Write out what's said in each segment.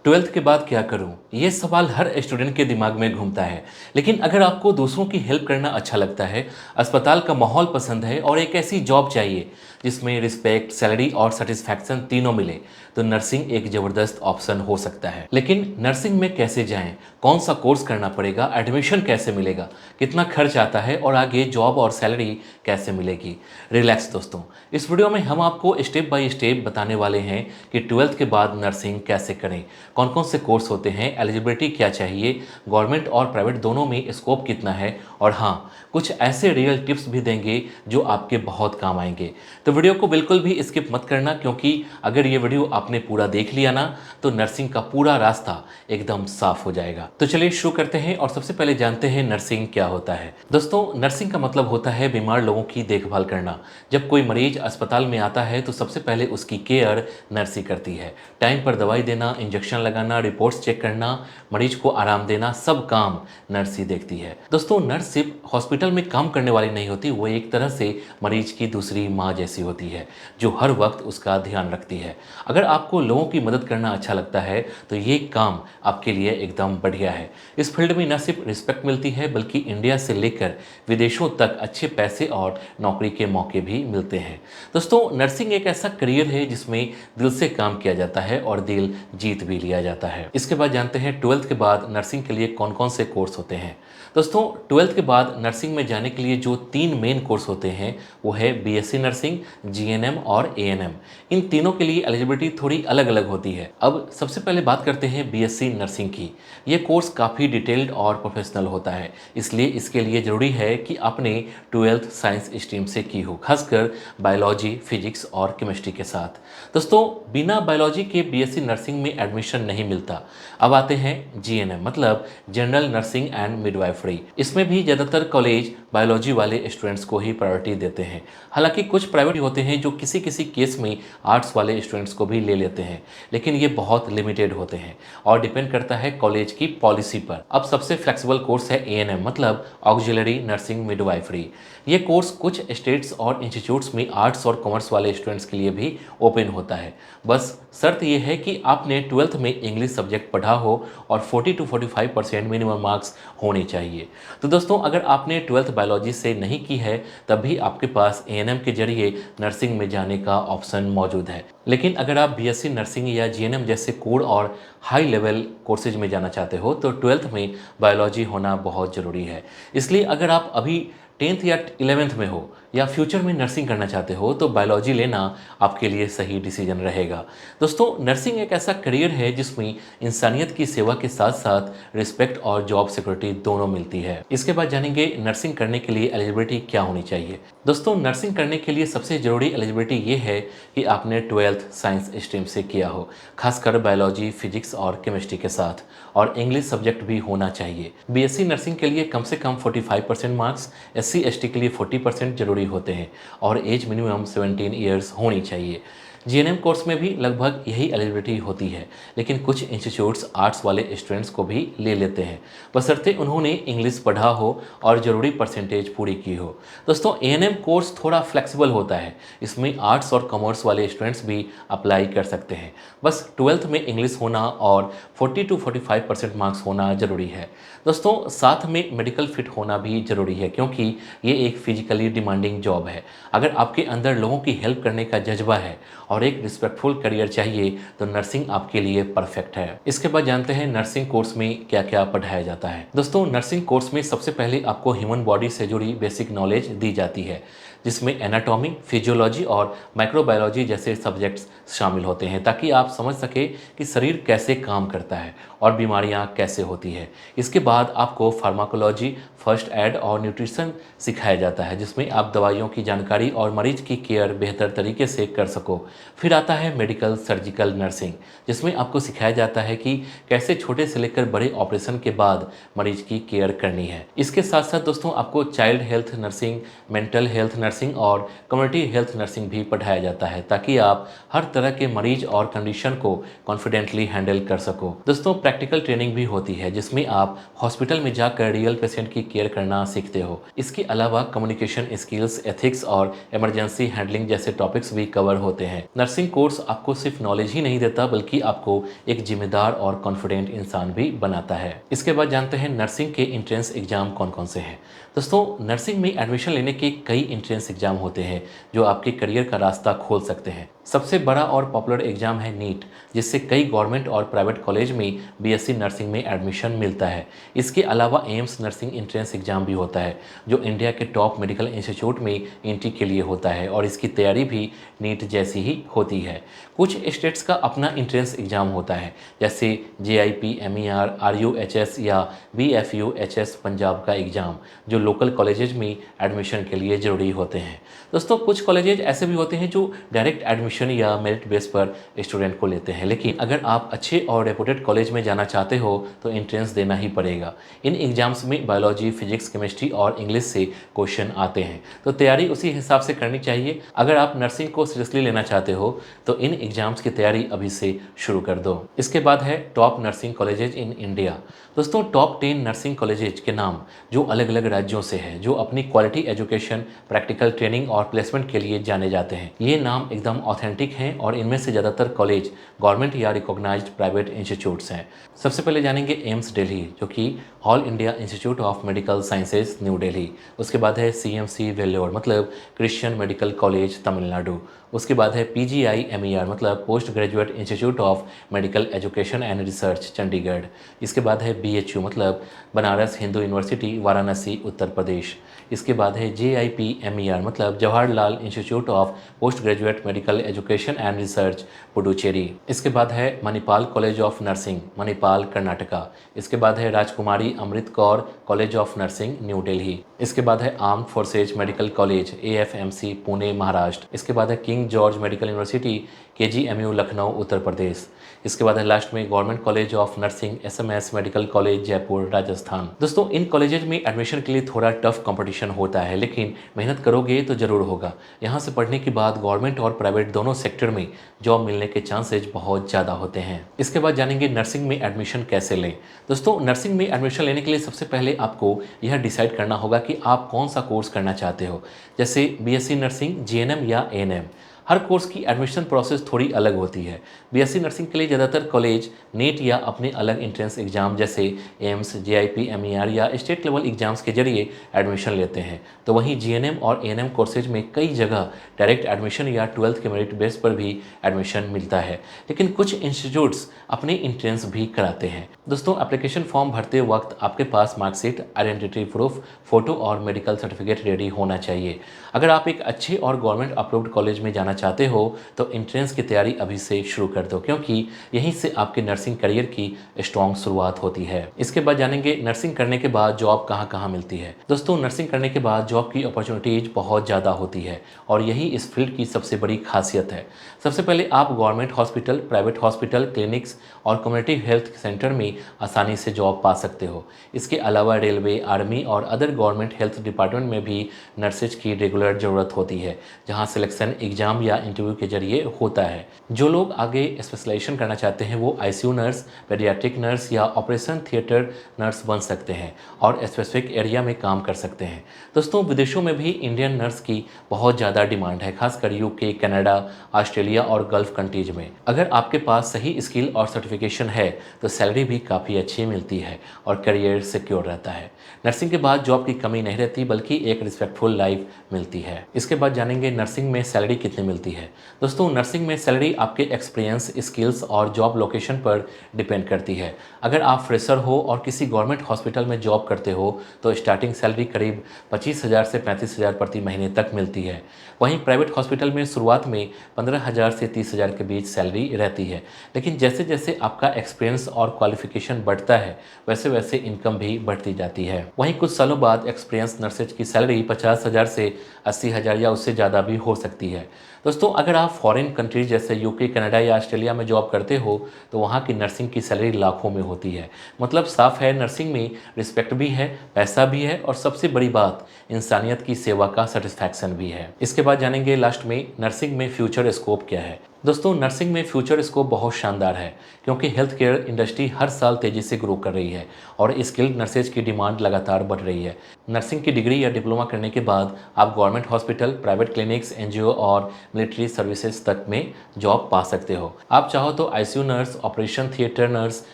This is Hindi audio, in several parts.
ट्वेल्थ के बाद क्या करूं? ये सवाल हर स्टूडेंट के दिमाग में घूमता है। लेकिन अगर आपको दूसरों की हेल्प करना अच्छा लगता है, अस्पताल का माहौल पसंद है और एक ऐसी जॉब चाहिए जिसमें रिस्पेक्ट, सैलरी और सेटिस्फैक्शन तीनों मिले, तो नर्सिंग एक ज़बरदस्त ऑप्शन हो सकता है। लेकिन नर्सिंग में कैसे जाएं? कौन सा कोर्स करना पड़ेगा? एडमिशन कैसे मिलेगा? कितना खर्च आता है और आगे जॉब और सैलरी कैसे मिलेगी? रिलैक्स दोस्तों, इस वीडियो में हम आपको स्टेप बाय स्टेप बताने वाले हैं कि ट्वेल्थ के बाद नर्सिंग कैसे करें, कौन कौन से कोर्स होते हैं, एलिजिबिलिटी क्या चाहिए, गवर्नमेंट और प्राइवेट दोनों में स्कोप कितना है, और हाँ, कुछ ऐसे रियल टिप्स भी देंगे जो आपके बहुत काम आएंगे। तो वीडियो को बिल्कुल भी स्किप मत करना, क्योंकि अगर ये वीडियो आपने पूरा देख लिया ना, तो नर्सिंग का पूरा रास्ता एकदम साफ हो जाएगा। तो चलिए शुरू करते हैं और सबसे पहले जानते हैं नर्सिंग क्या होता है। दोस्तों, नर्सिंग का मतलब होता है बीमार लोगों की देखभाल करना। जब कोई मरीज अस्पताल में आता है तो सबसे पहले उसकी केयर नर्स ही करती है। टाइम पर दवाई देना, इंजेक्शन लगाना, रिपोर्ट्स चेक करना, मरीज को आराम देना, सब काम नर्स ही देखती है। दोस्तों, नर्स सिर्फ हॉस्पिटल में काम करने वाली नहीं होती, वो एक तरह से मरीज की दूसरी माँ जैसी होती है, जो हर वक्त उसका ध्यान रखती है। अगर आपको लोगों की मदद करना अच्छा लगता है तो ये काम आपके लिए एकदम बढ़िया है। इस फील्ड में न सिर्फ रिस्पेक्ट मिलती है, बल्कि इंडिया से लेकर विदेशों तक अच्छे पैसे और नौकरी के मौके भी मिलते हैं। दोस्तों, नर्सिंग एक ऐसा करियर है जिसमें दिल से काम किया जाता है और दिल जीत भी लिया जाता है। इसके बाद जानते हैं ट्वेल्थ के बाद नर्सिंग के लिए कौन कौन से कोर्स होते हैं। दोस्तों, ट्वेल्थ के बाद नर्सिंग में जाने के लिए जो 3 मेन कोर्स होते हैं वो है बीएससी नर्सिंग, जीएनएम और एएनएम। इन तीनों के लिए एलिजिबिलिटी थोड़ी अलग अलग होती है। अब सबसे पहले बात करते हैं बीएससी नर्सिंग की। ये कोर्स काफ़ी डिटेल्ड और प्रोफेशनल होता है, इसलिए इसके लिए ज़रूरी है कि आपने ट्वेल्थ साइंस स्ट्रीम से की हो, खासकर बायोलॉजी, फिजिक्स और केमिस्ट्री के साथ। दोस्तों, बिना बायोलॉजी के बीएससी नर्सिंग में एडमिशन नहीं मिलता। अब आते हैं जीएनएम, मतलब जनरल नर्सिंग एंड मिडवाइफरी। इसमें भी ज़्यादातर कॉलेज बायोलॉजी वाले स्टूडेंट्स को ही प्रायोरिटी देते हैं। हालांकि कुछ प्राइवेट होते हैं जो किसी किसी केस में आर्ट्स वाले स्टूडेंट्स को भी ले लेते हैं, लेकिन ये बहुत लिमिटेड होते हैं और डिपेंड करता है कॉलेज की पॉलिसी पर। अब सबसे फ्लेक्सिबल कोर्स है एएनएम, मतलब ऑक्सिलरी नर्सिंग मिडवाइफरी। ये कोर्स कुछ स्टेट्स और इंस्टीट्यूट्स में आर्ट्स और कॉमर्स वाले स्टूडेंट्स के लिए भी ओपन होता है। बस शर्त यह है कि आपने ट्वेल्थ में इंग्लिश सब्जेक्ट पढ़ा हो और 40 to 45% मिनिमम मार्क्स होने चाहिए। तो दोस्तों, अगर आपने ट्वेल्थ बायोलॉजी से नहीं की है, तब भी आपके पास एएनएम के जरिए नर्सिंग में जाने का ऑप्शन मौजूद है। लेकिन अगर आप बीएससी नर्सिंग या जीएनएम जैसे कोर और हाई लेवल कोर्सेज में जाना चाहते हो, तो ट्वेल्थ में बायोलॉजी होना बहुत ज़रूरी है। इसलिए अगर आप अभी 10th या 11th में हो या फ्यूचर में नर्सिंग करना चाहते हो, तो बायोलॉजी लेना आपके लिए सही डिसीजन रहेगा। दोस्तों, नर्सिंग एक ऐसा करियर है जिसमें इंसानियत की सेवा के साथ साथ रिस्पेक्ट और जॉब सिक्योरिटी दोनों मिलती है। इसके बाद जानेंगे नर्सिंग करने के लिए एलिजिबिलिटी क्या होनी चाहिए। दोस्तों, नर्सिंग करने के लिए सबसे ज़रूरी एलिजिबिलिटी ये है कि आपने ट्वेल्थ साइंस स्ट्रीम से किया हो, खासकर बायोलॉजी, फिजिक्स और केमिस्ट्री के साथ, और इंग्लिश सब्जेक्ट भी होना चाहिए। बीएससी नर्सिंग के लिए कम से कम 45% मार्क्स, एससी एसटी के लिए 40% जरूरी होते हैं और एज मिनिमम 17 ईयर्स होनी चाहिए। जीएनएम कोर्स में भी लगभग यही एलिजिबिलिटी होती है, लेकिन कुछ इंस्टीट्यूट्स आर्ट्स वाले स्टूडेंट्स को भी ले लेते हैं, बशर्ते उन्होंने इंग्लिश पढ़ा हो और ज़रूरी परसेंटेज पूरी की हो। दोस्तों, एएनएम कोर्स थोड़ा फ्लेक्सिबल होता है, इसमें आर्ट्स और कॉमर्स वाले स्टूडेंट्स भी अप्लाई कर सकते हैं। बस ट्वेल्थ में इंग्लिश होना और 40 to 45% मार्क्स होना ज़रूरी है। दोस्तों, साथ में मेडिकल फिट होना भी ज़रूरी है, क्योंकि ये एक फिजिकली डिमांडिंग जॉब है। अगर आपके अंदर लोगों की हेल्प करने का जज्बा है और एक रिस्पेक्टफुल करियर चाहिए, तो नर्सिंग आपके लिए परफेक्ट है। इसके बाद जानते हैं नर्सिंग कोर्स में क्या क्या पढ़ाया जाता है। दोस्तों, नर्सिंग कोर्स में सबसे पहले आपको ह्यूमन बॉडी से जुड़ी बेसिक नॉलेज दी जाती है, जिसमें एनाटॉमी, फिजियोलॉजी और माइक्रोबायोलॉजी जैसे सब्जेक्ट्स शामिल होते हैं, ताकि आप समझ सके कि शरीर कैसे काम करता है और बीमारियां कैसे होती है। इसके बाद आपको फार्माकोलॉजी, फर्स्ट एड और न्यूट्रिशन सिखाया जाता है, जिसमें आप दवाइयों की जानकारी और मरीज की केयर बेहतर तरीके से कर सको। फिर आता है मेडिकल सर्जिकल नर्सिंग, जिसमें आपको सिखाया जाता है कि कैसे छोटे से लेकर बड़े ऑपरेशन के बाद मरीज की केयर करनी है। इसके साथ साथ दोस्तों, आपको child health nursing, mental health nursing nursing और कम्युनिटी हेल्थ नर्सिंग भी पढ़ाया जाता है ताकि आप हर तरह के मरीज और कंडीशन को कॉन्फिडेंटली हैंडल कर सको। दोस्तों, प्रैक्टिकल ट्रेनिंग भी होती है जिसमें आप हॉस्पिटल में जाकर रियल पेशेंट की केयर करना सीखते हो। इसके अलावा कम्युनिकेशन स्किल्स, एथिक्स और इमरजेंसी हैंडलिंग जैसे टॉपिक्स भी कवर होते हैं। नर्सिंग कोर्स आपको सिर्फ नॉलेज ही नहीं देता बल्कि आपको एक जिम्मेदार और कॉन्फिडेंट इंसान भी बनाता है। इसके बाद जानते हैं नर्सिंग के एंट्रेंस एग्जाम कौन कौन से हैं। दोस्तों, नर्सिंग में एडमिशन लेने के कई एंट्रेंस एग्जाम होते हैं जो आपके करियर का रास्ता खोल सकते हैं। सबसे बड़ा और पॉपुलर एग्जाम है नीट, जिससे कई गवर्नमेंट और प्राइवेट कॉलेज में बीएससी नर्सिंग में एडमिशन मिलता है। इसके अलावा एम्स नर्सिंग एंट्रेंस एग्जाम भी होता है जो इंडिया के टॉप मेडिकल इंस्टीट्यूट में एंट्री के लिए होता है और इसकी तैयारी भी नीट जैसी ही होती है। कुछ स्टेट्स का अपना एंट्रेंस एग्जाम होता है जैसे JIP-MER, RUHS या BFUHS पंजाब का एग्ज़ाम जो लोकल कॉलेजेस में एडमिशन के लिए ज़रूरी होते हैं। दोस्तों, कुछ कॉलेजेस ऐसे भी होते हैं जो डायरेक्ट एडमिशन या मेरिट बेस पर स्टूडेंट को लेते हैं, लेकिन अगर आप अच्छे और रेपुटेड कॉलेज में जाना चाहते हो तो एंट्रेंस देना ही पड़ेगा। इन एग्जाम्स में बायोलॉजी, फिजिक्स, केमिस्ट्री और इंग्लिश से क्वेश्चन आते हैं, तो तैयारी उसी हिसाब से करनी चाहिए। अगर आप नर्सिंग को सीरियसली लेना चाहते हो तो इन एग्जाम्स की तैयारी अभी से शुरू कर दो। इसके बाद है top nursing colleges in India. दोस्तों, टॉप 10 नर्सिंग कॉलेजेज के नाम जो अलग अलग राज्यों से है, जो अपनी क्वालिटी एजुकेशन, प्रैक्टिकल ट्रेनिंग और प्लेसमेंट के लिए जाने जाते हैं। ये नाम एकदम ऑथेंटिक हैं और इनमें से ज़्यादातर कॉलेज गवर्नमेंट या रिकॉग्नाइज्ड प्राइवेट इंस्टीट्यूट्स हैं। सबसे पहले जानेंगे एम्स दिल्ली, जो कि all India institute of medical sciences new Delhi. उसके बाद है CMC वेल्लोर, मतलब क्रिश्चियन मेडिकल कॉलेज तमिलनाडु। उसके बाद है PGI-MER, मतलब post graduate institute of medical education and research Chandigarh. इसके बाद है BHU, मतलब बनारस हिंदू यूनिवर्सिटी वाराणसी उत्तर प्रदेश। इसके बाद है JIP-MER, मतलब Jawaharlal institute of post graduate medical education and research Puducherry. इसके बाद है Manipal college of nursing, Manipal Karnataka. इसके बाद है Rajkumari Amrit Kaur college of nursing New Delhi. इसके बाद है armed forces medical college AFMC Pune Maharashtra. इसके बाद है King George medical university KGMU Lucknow Uttar Pradesh. इसके बाद है लास्ट में government college of nursing SMS medical college Jaipur Rajasthan. दोस्तों, इन कॉलेजेज में एडमिशन के लिए थोड़ा टफ कंपटीशन होता है, लेकिन मेहनत करोगे तो ज़रूर होगा। यहाँ से पढ़ने के बाद गवर्नमेंट और प्राइवेट दोनों सेक्टर में जॉब मिलने के चांसेज बहुत ज़्यादा होते हैं। इसके बाद जानेंगे नर्सिंग में एडमिशन कैसे लें। दोस्तों, नर्सिंग में एडमिशन लेने के लिए सबसे पहले आपको यह डिसाइड करना होगा कि आप कौन सा कोर्स करना चाहते हो, जैसे BSc नर्सिंग, GNM या ANM। हर कोर्स की एडमिशन प्रोसेस थोड़ी अलग होती है। BSc नर्सिंग के लिए ज़्यादातर कॉलेज नीट या अपने अलग एंट्रेंस एग्जाम जैसे एम्स, JIP-MER या स्टेट लेवल एग्जाम्स के जरिए एडमिशन लेते हैं, तो वहीं GNM और ANM कोर्सेज में कई जगह डायरेक्ट एडमिशन या 12th के मेरिट बेस पर भी एडमिशन मिलता है, लेकिन कुछ इंस्टीट्यूट्स अपने एंट्रेंस भी कराते हैं। दोस्तों, एप्लीकेशन फॉर्म भरते वक्त आपके पास मार्कशीट, आइडेंटिटी प्रूफ, फोटो और मेडिकल सर्टिफिकेट रेडी होना चाहिए। अगर आप एक अच्छे और गवर्नमेंट अप्रूव्ड कॉलेज में जाना चाहते हो तो एंट्रेंस की तैयारी अभी से शुरू कर दो, क्योंकि यहीं से आपके नर्सिंग करियर की स्ट्रॉन्ग शुरुआत होती है। इसके बाद जानेंगे नर्सिंग करने के बाद जॉब कहाँ कहाँ मिलती है। दोस्तों, नर्सिंग करने के बाद जॉब की अपॉर्चुनिटीज बहुत ज़्यादा होती है और यही इस फील्ड की सबसे बड़ी खासियत है। सबसे पहले आप government hospital, private hospital, clinics और कम्युनिटी हेल्थ सेंटर में आसानी से जॉब पा सकते हो। इसके अलावा रेलवे, आर्मी और अदर गवर्नमेंट हेल्थ डिपार्टमेंट में भी नर्सेज की रेगुलर ज़रूरत होती है, जहाँ सिलेक्शन एग्जाम या इंटरव्यू के जरिए होता है। जो लोग आगे स्पेशलाइजेशन करना चाहते हैं वो ICU नर्स, पेडियाट्रिक नर्स या ऑपरेशन थिएटर नर्स बन सकते हैं और स्पेसिफिक एरिया में काम कर सकते हैं। दोस्तों, विदेशों में भी इंडियन नर्स की बहुत ज़्यादा डिमांड है, खासकर UK, कनाडा, ऑस्ट्रेलिया और गल्फ कंट्रीज में। अगर आपके पास सही स्किल और सर्टिफिकेशन है तो सैलरी भी काफ़ी अच्छी मिलती है और करियर सिक्योर रहता है। नर्सिंग के बाद जॉब की कमी नहीं रहती बल्कि एक रिस्पेक्टफुल लाइफ मिलती है। इसके बाद जानेंगे नर्सिंग में सैलरी कितनी मिलती है। दोस्तों, नर्सिंग में सैलरी आपके एक्सपीरियंस, स्किल्स और जॉब लोकेशन पर डिपेंड करती है। अगर आप फ्रेशर हो और किसी गवर्नमेंट हॉस्पिटल में जॉब करते हो तो स्टार्टिंग सैलरी करीब 25,000 से 35,000 प्रति महीने तक मिलती है। वहीं प्राइवेट हॉस्पिटल में शुरुआत में 15,000 से 30,000 के बीच सैलरी रहती है, लेकिन जैसे जैसे आपका एक्सपीरियंस और क्वालिफिकेशन बढ़ता है वैसे वैसे इनकम भी बढ़ती जाती है। वहीं कुछ सालों बाद एक्सपीरियंस नर्सेज की सैलरी 50,000 से 80,000 या उससे ज़्यादा भी हो सकती है। दोस्तों अगर आप फॉरेन कंट्रीज जैसे यूके, कनाडा या ऑस्ट्रेलिया में जॉब करते हो तो वहाँ की नर्सिंग की सैलरी लाखों में होती है। मतलब साफ है, नर्सिंग में रिस्पेक्ट भी है, पैसा भी है और सबसे बड़ी बात इंसानियत की सेवा का सेटिस्फैक्शन भी है। इसके बाद जानेंगे लास्ट में नर्सिंग में फ्यूचर स्कोप क्या है। दोस्तों नर्सिंग में फ्यूचर स्कोप बहुत शानदार है क्योंकि हेल्थ केयर इंडस्ट्री हर साल तेज़ी से ग्रो कर रही है और स्किल्ड नर्सेज की डिमांड लगातार बढ़ रही है। नर्सिंग की डिग्री या डिप्लोमा करने के बाद आप government hospital, private clinics, NGO और मिलिट्री सर्विसेज तक में जॉब पा सकते हो। आप चाहो तो ICU nurse, operation theatre nurse,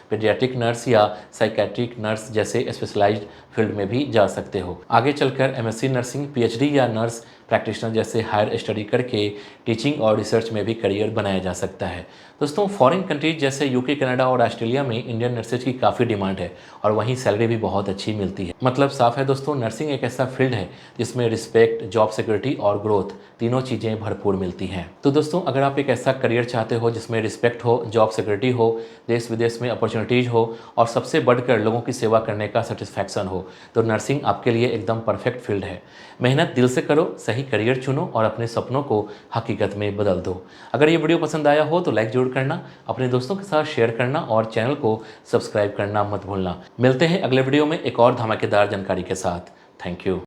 paediatric nurse या साइकेट्रिक नर्स जैसे स्पेशलाइज्ड फील्ड में भी जा सकते हो। आगे चलकर एमएससी नर्सिंग, पीएचडी या नर्स प्रैक्टिशनर जैसे हायर स्टडी करके टीचिंग और रिसर्च में भी करियर बनाया जा सकता है। दोस्तों फॉरेन कंट्रीज जैसे यूके, कनाडा और ऑस्ट्रेलिया में इंडियन नर्सेज की काफ़ी डिमांड है और वहीं सैलरी भी बहुत अच्छी मिलती है। मतलब साफ है दोस्तों, नर्सिंग एक ऐसा फील्ड है जिसमें रिस्पेक्ट, जॉब सिक्योरिटी और ग्रोथ तीनों चीज़ें भरपूर मिलती हैं। तो दोस्तों अगर आप एक ऐसा करियर चाहते हो जिसमें रिस्पेक्ट हो, जॉब सिक्योरिटी हो, देश विदेश में अपॉर्चुनिटीज़ हो और सबसे बढ़कर लोगों की सेवा करने का सेटिस्फैक्शन हो, तो नर्सिंग आपके लिए एकदम परफेक्ट फील्ड है। मेहनत दिल से करो, सही करियर चुनो और अपने सपनों को हकीकत में बदल दो। अगर ये वीडियो पसंद आया हो तो लाइक जरूर करना, अपने दोस्तों के साथ शेयर करना और चैनल को सब्सक्राइब करना मत भूलना। मिलते हैं अगले वीडियो में एक और धमाकेदार जानकारी के साथ। Thank you.